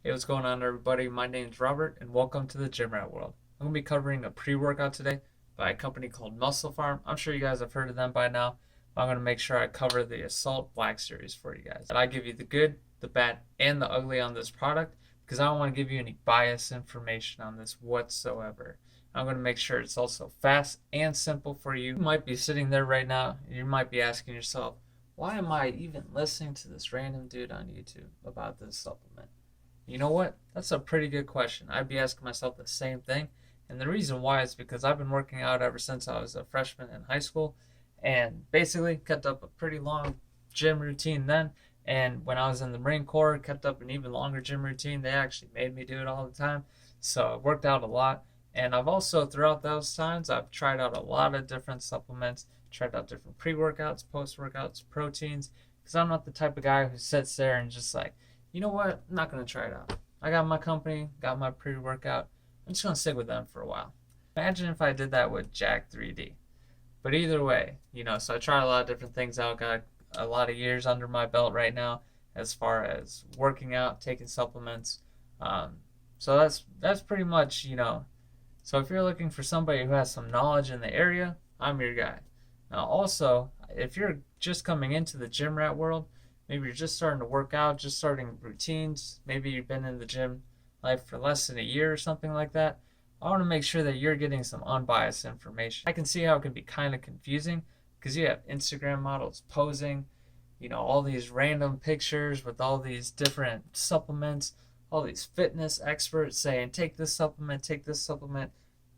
Hey, what's going on, everybody? My name is Robert, and welcome to the Gym Rat World. I'm going to be covering a pre-workout today by a company called MusclePharm. I'm sure you guys have heard of them by now, but I'm going to make sure I cover the Assault Black Series for you guys. And I give you the good, the bad, and the ugly on this product because I don't want to give you any biased information on this whatsoever. I'm going to make sure it's also fast and simple for you. You might be sitting there right now, and you might be asking yourself, why am I even listening to this random dude on YouTube about this supplement? You know what? That's a pretty good question. I'd be asking myself the same thing. And the reason why is because I've been working out ever since I was a freshman in high school and basically kept up a pretty long gym routine then. And when I was in the Marine Corps, kept up an even longer gym routine. They actually made me do it all the time. So it worked out a lot. And I've also, throughout those times, I've tried out a lot of different supplements, tried out different pre workouts, post workouts, proteins, because I'm not the type of guy who sits there and just like, you know what? I'm not going to try it out. I got my company, got my pre workout. I'm just going to stick with them for a while. Imagine if I did that with Jack 3D. But either way, so I tried a lot of different things out. Got a lot of years under my belt right now as far as working out, taking supplements. So that's pretty much. So if you're looking for somebody who has some knowledge in the area, I'm your guy. Now also, if you're just coming into the gym rat world, maybe you're just starting to work out, just starting routines, maybe you've been in the gym life for less than a year or something like that, I want to make sure that you're getting some unbiased information. I can see how it can be kind of confusing because you have Instagram models posing, all these random pictures with all these different supplements, all these fitness experts saying, take this supplement,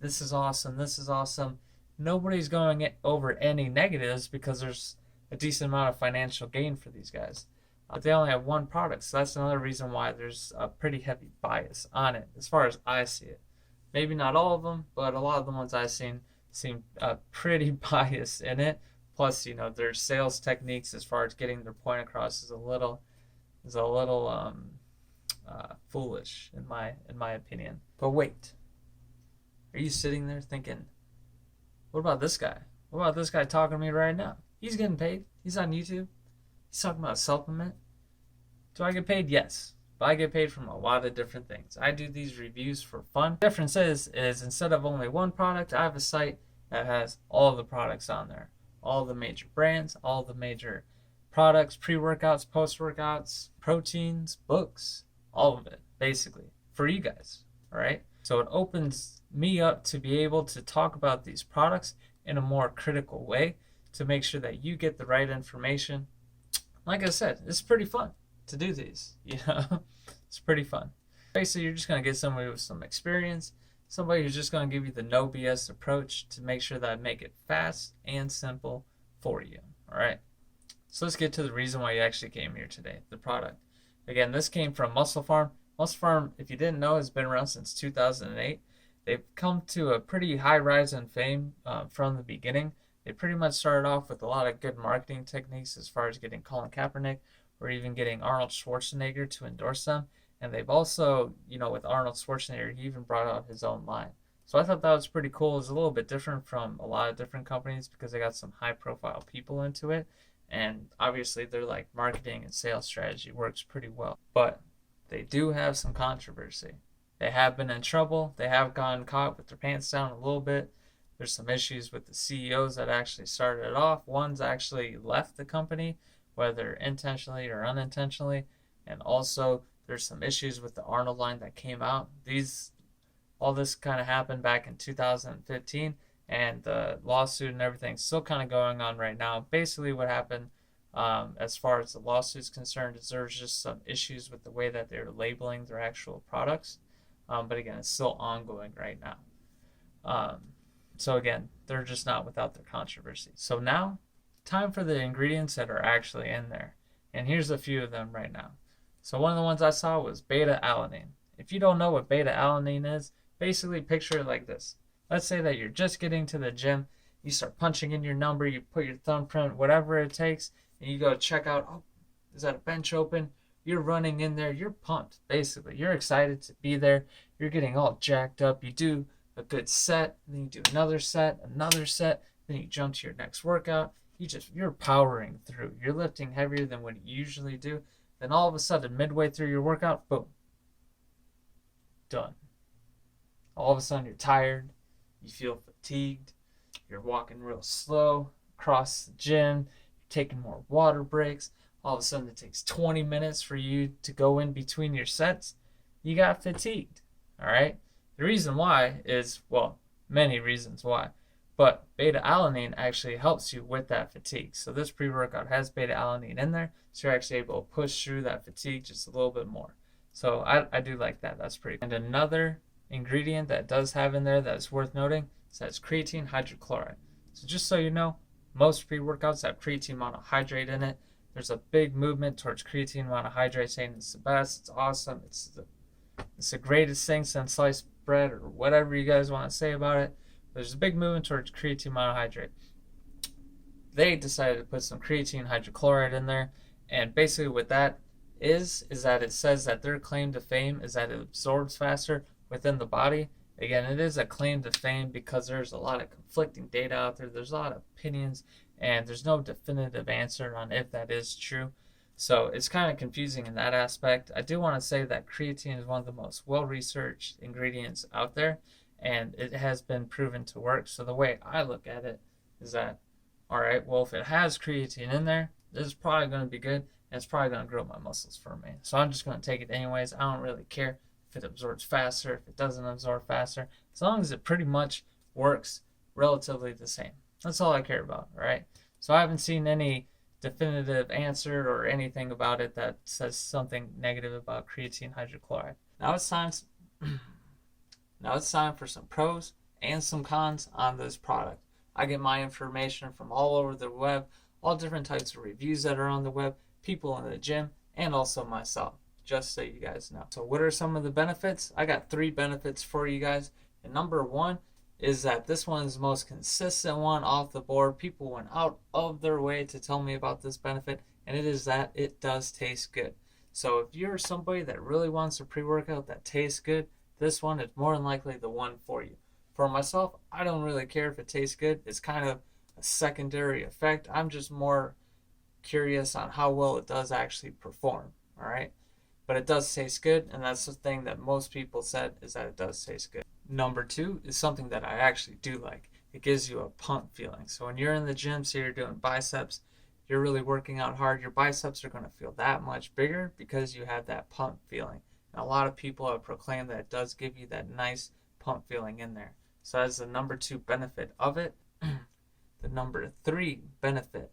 this is awesome, this is awesome. Nobody's going over any negatives because there's a decent amount of financial gain for these guys. But they only have one product, so that's another reason why there's a pretty heavy bias on it, as far as I see it. Maybe not all of them, but a lot of the ones I've seen seem pretty biased in it. Plus, their sales techniques as far as getting their point across is a little foolish in my opinion. But wait, are you sitting there thinking, what about this guy? What about this guy talking to me right now? He's getting paid. He's on YouTube. He's talking about a supplement. Do I get paid? Yes. But I get paid from a lot of different things. I do these reviews for fun. The difference is instead of only one product, I have a site that has all the products on there. All the major brands, all the major products, pre-workouts, post-workouts, proteins, books, all of it, basically, for you guys. All right? So it opens me up to be able to talk about these products in a more critical way to make sure that you get the right information. Like I said, it's pretty fun to do these. It's pretty fun. Basically, you're just going to get somebody with some experience, somebody who's just going to give you the no BS approach to make sure that I make it fast and simple for you. All right. So let's get to the reason why you actually came here today, the product. Again, this came from MusclePharm. MusclePharm, if you didn't know, has been around since 2008. They've come to a pretty high rise in fame from the beginning. They pretty much started off with a lot of good marketing techniques as far as getting Colin Kaepernick or even getting Arnold Schwarzenegger to endorse them. And they've also, with Arnold Schwarzenegger, he even brought out his own line. So I thought that was pretty cool. It's a little bit different from a lot of different companies because they got some high profile people into it. And obviously their like marketing and sales strategy works pretty well. But they do have some controversy. They have been in trouble. They have gotten caught with their pants down a little bit. There's some issues with the CEOs that actually started it off. One's actually left the company, whether intentionally or unintentionally. And also there's some issues with the Arnold line that came out. All this kind of happened back in 2015, and the lawsuit and everything's still kind of going on right now. Basically, what happened, as far as the lawsuit's concerned, is there's just some issues with the way that they're labeling their actual products. But again, it's still ongoing right now. So again, they're just not without their controversy. So now, time for the ingredients that are actually in there. And here's a few of them right now. So one of the ones I saw was beta-alanine. If you don't know what beta-alanine is, basically picture it like this. Let's say that you're just getting to the gym, you start punching in your number, you put your thumbprint, whatever it takes, and you go check out, oh, is that a bench open? You're running in there, you're pumped, basically. You're excited to be there, you're getting all jacked up, you do a good set, then you do another set, then you jump to your next workout, you're powering through. You're lifting heavier than what you usually do. Then all of a sudden, midway through your workout, boom, done. All of a sudden you're tired, you feel fatigued, you're walking real slow across the gym, you're taking more water breaks. All of a sudden it takes 20 minutes for you to go in between your sets. You got fatigued. All right. The reason why is, well, many reasons why, but beta alanine actually helps you with that fatigue. So this pre-workout has beta alanine in there, so you're actually able to push through that fatigue just a little bit more. So I do like that. That's pretty cool. And another ingredient that does have in there that's worth noting is that it's creatine hydrochloride. So just so you know, most pre-workouts have creatine monohydrate in it. There's a big movement towards creatine monohydrate, saying it's the best, it's awesome, it's the greatest thing since sliced bread, or whatever you guys want to say about it. There's a big movement towards creatine monohydrate. They decided to put some creatine hydrochloride in there, and basically what that is that it says that their claim to fame is that it absorbs faster within the body. Again, it is a claim to fame because there's a lot of conflicting data out there. There's a lot of opinions, and there's no definitive answer on if that is true. So it's kind of confusing in that aspect. I do want to say that creatine is one of the most well-researched ingredients out there, and it has been proven to work. So the way I look at it is that, all right, well, if it has creatine in there, this is probably going to be good, and it's probably going to grow my muscles for me. So I'm just going to take it anyways. I don't really care if it absorbs faster, if it doesn't absorb faster, as long as it pretty much works relatively the same. That's all I care about, right? So I haven't seen any definitive answer or anything about it that says something negative about creatine hydrochloride. Now it's time for some pros and some cons on this product. I get my information from all over the web, all different types of reviews that are on the web, people in the gym, and also myself, just so you guys know. So what are some of the benefits? I got 3 benefits for you guys. And number 1 is that this one is the most consistent one off the board. People went out of their way to tell me about this benefit, and it is that it does taste good. So if you're somebody that really wants a pre-workout that tastes good, this one is more than likely the one for you. For myself, I don't really care if it tastes good. It's kind of a secondary effect. I'm just more curious on how well it does actually perform, all right? But it does taste good, and that's the thing that most people said, is that it does taste good. Number 2 is something that I actually do like. It gives you a pump feeling. So when you're in the gym, say you're doing biceps, you're really working out hard, your biceps are going to feel that much bigger because you have that pump feeling. And a lot of people have proclaimed that it does give you that nice pump feeling in there. So that's the number 2 benefit of it. The number 3 benefit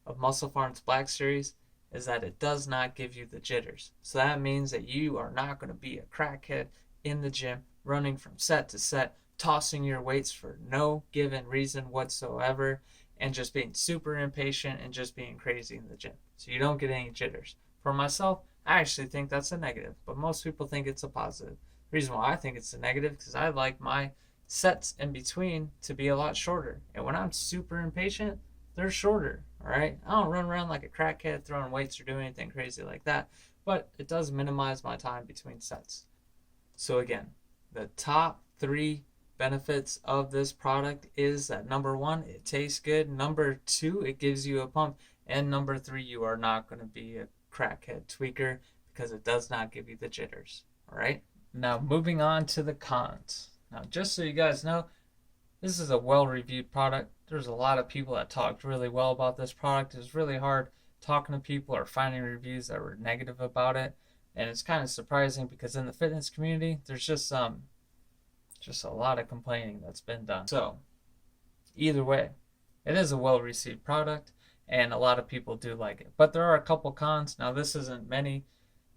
of MusclePharm's Black Series is that it does not give you the jitters. So that means that you are not going to be a crackhead in the gym, running from set to set, tossing your weights for no given reason whatsoever, and just being super impatient and just being crazy in the gym. So you don't get any jitters. For myself, I actually think that's a negative, but most people think it's a positive. The reason why I think it's a negative is because I like my sets in between to be a lot shorter. And when I'm super impatient, they're shorter, all right? I don't run around like a crackhead throwing weights or doing anything crazy like that, but it does minimize my time between sets. So again, the top 3 benefits of this product is that number 1, it tastes good. Number 2, it gives you a pump. And number 3, you are not going to be a crackhead tweaker because it does not give you the jitters. All right. Now moving on to the cons. Now, just so you guys know, this is a well-reviewed product. There's a lot of people that talked really well about this product. It's really hard talking to people or finding reviews that were negative about it. And it's kind of surprising because in the fitness community, there's just a lot of complaining that's been done. So either way, it is a well-received product and a lot of people do like it. But there are a couple cons. Now, this isn't many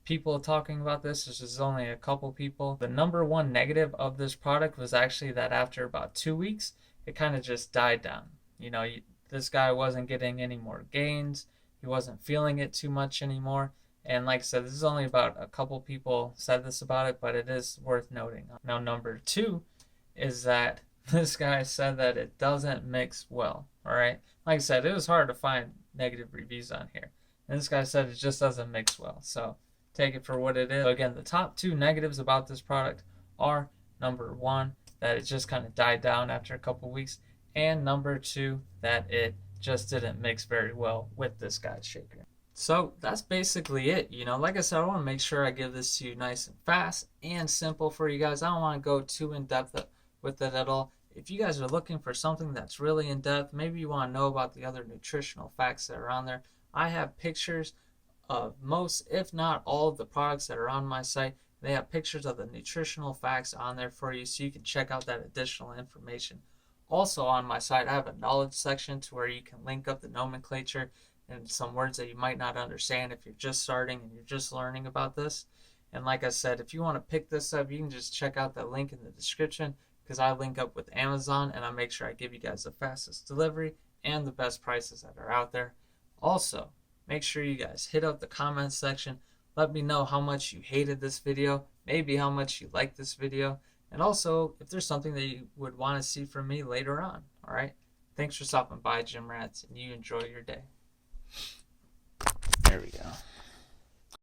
people talking about this. This is only a couple people. The number 1 negative of this product was actually that after about 2 weeks, it kind of just died down. You know, this guy wasn't getting any more gains. He wasn't feeling it too much anymore. And like I said, this is only about a couple people said this about it, but it is worth noting. Now, number 2 is that this guy said that it doesn't mix well, all right? Like I said, it was hard to find negative reviews on here. And this guy said it just doesn't mix well. So take it for what it is. So again, the top 2 negatives about this product are number 1, that it just kind of died down after a couple weeks, and number 2, that it just didn't mix very well with this guy's shaker. So that's basically it. You know, like I said, I want to make sure I give this to you nice and fast and simple for you guys. I don't want to go too in depth with it at all. If you guys are looking for something that's really in depth, maybe you want to know about the other nutritional facts that are on there, I have pictures of most, if not all, of the products that are on my site. They have pictures of the nutritional facts on there for you so you can check out that additional information. Also on my site, I have a knowledge section to where you can link up the nomenclature and some words that you might not understand if you're just starting and you're just learning about this. And like I said, if you want to pick this up, you can just check out that link in the description because I link up with Amazon and I make sure I give you guys the fastest delivery and the best prices that are out there. Also, make sure you guys hit up the comments section. Let me know how much you hated this video, maybe how much you liked this video, and also if there's something that you would want to see from me later on. All right? Thanks for stopping by, Gym Rats, and you enjoy your day. There we go.